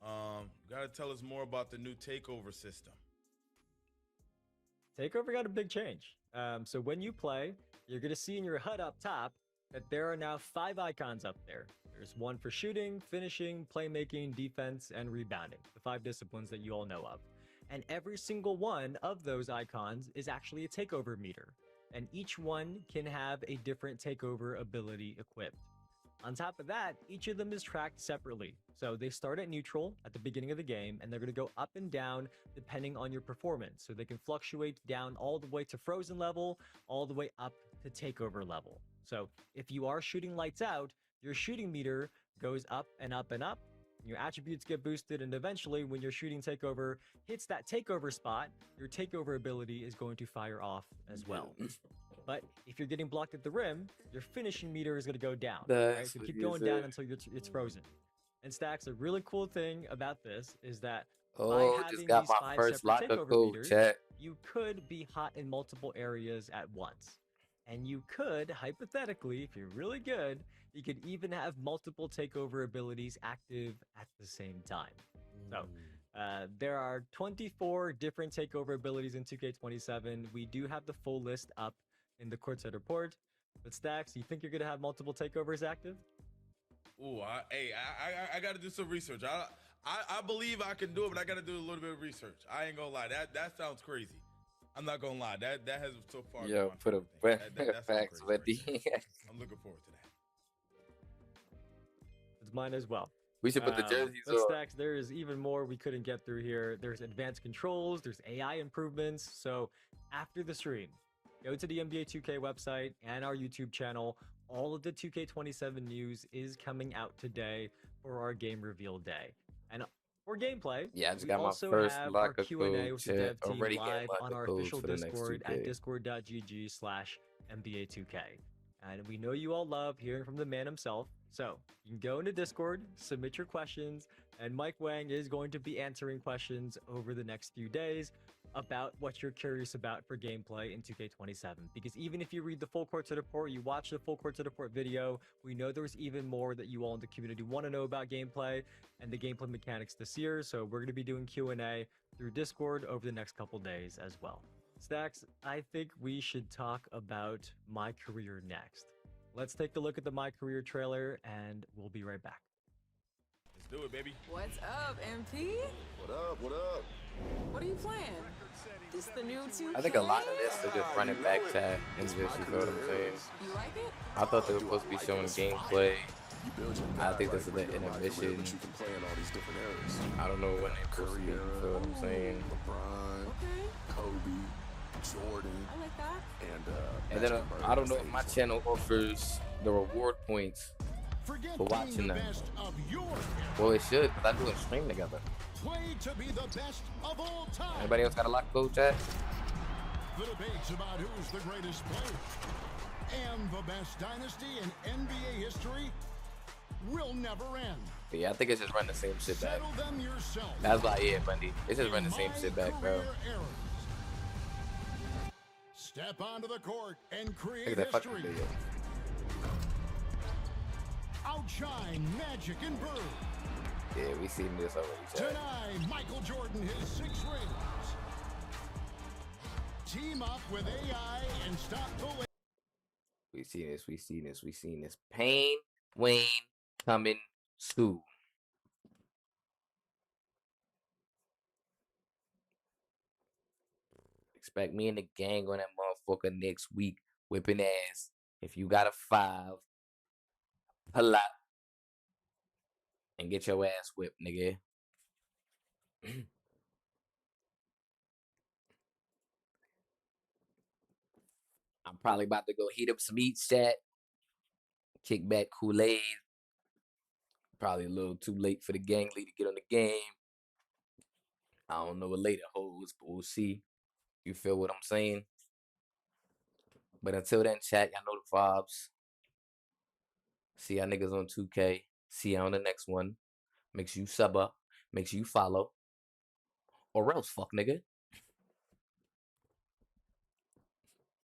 You gotta tell us more about the new takeover system. Takeover got a big change. So when you play, you're going to see in your HUD up top that there are now 5 icons up there. There's one for shooting, finishing, playmaking, defense, and rebounding, the 5 disciplines that you all know of. And every single one of those icons is actually a takeover meter, and each one can have a different takeover ability equipped. On top of that, each of them is tracked separately. So they start at neutral at the beginning of the game, and they're going to go up and down depending on your performance. So they can fluctuate down all the way to frozen level, all the way up to takeover level. So if you are shooting lights out, your shooting meter goes up and up and up. Your attributes get boosted, and eventually when your shooting takeover hits that takeover spot, your takeover ability is going to fire off as well. But if you're getting blocked at the rim, your finishing meter is going to go down. Right? So keep going down until it's frozen. And Stacks, a really cool thing about this is that by having just got these my 5 first separate locker takeover code, meters, chat. you could be hot in multiple areas at once. And you could, hypothetically, if you're really good, you could even have multiple takeover abilities active at the same time. So there are 24 different takeover abilities in 2K27. We do have the full list up in the courtside report. But Stacks, you think you're going to have multiple takeovers active? Ooh, I got to do some research. I believe I can do it, but I got to do a little bit of research. I ain't gonna lie. That sounds crazy. I'm not gonna lie. That has so far. Yo, put a facts with the. I'm looking forward to that. It's mine as well. We should put the jerseys but on. Stacks, there is even more we couldn't get through here. There's advanced controls, there's AI improvements. So after the stream, go to the NBA 2K website and our YouTube channel. All of the 2K27 news is coming out today for our game reveal day. And for gameplay, Yeah, I just we got my also first have our locker Q&A code, with the dev chat. team Already getting live on locker our codes official for the next Discord 2K. at discord.gg/NBA2K. And we know you all love hearing from the man himself. So you can go into Discord, submit your questions, and Mike Wang is going to be answering questions over the next few days about what you're curious about for gameplay in 2K27. Because even if you read the full courtside report, you watch the full courtside report video, we know there's even more that you all in the community want to know about gameplay and the gameplay mechanics this year. So we're going to be doing Q&A through Discord over the next couple days as well. Stacks, I think we should talk about My Career next. Let's take a look at the My Career trailer, and we'll be right back. Let's do it, baby. What's up, MP? What up? What up? What are you playing? This the new 2K? I think a lot of this is just running back tab and just, you know what I'm saying? You like it? I thought they were supposed to be showing gameplay. I think this is the intermission. You can play in all these different eras. I don't know when they're supposed to be, you know what I'm saying? LeBron, Kobe, Jordan. I like that. And then I don't know if my channel offers the reward points for watching them. Well, it should, because I do a stream together. Play to be the best of all time. Anybody else got a lock code, chat? The debates about who's the greatest player and the best dynasty in NBA history will never end. Yeah, I think it's just running the same shit back. Settle them yourself. That's why, yeah, Bundy. It's just running the same shit back, bro. Step onto the court and create Look at that fucking history. video. Outshine Magic and Bird. Yeah, we seen this already, chat. Tonight, Michael Jordan his 6 rings. Team up with AI and stop the way. We seen this. Pain Wayne coming soon. Expect me and the gang on that motherfucker next week, whipping ass. If you got a 5, pull up and get your ass whipped, nigga. I'm probably about to go heat up some eats, chat. Kick back Kool-Aid. Probably a little too late for the gang lead to get on the game. I don't know what later holds, but we'll see. You feel what I'm saying? But until then, chat, y'all know the vibes. See y'all niggas on 2K. See y'all on the next one. Make sure you sub up. Make sure you follow. Or else, fuck nigga.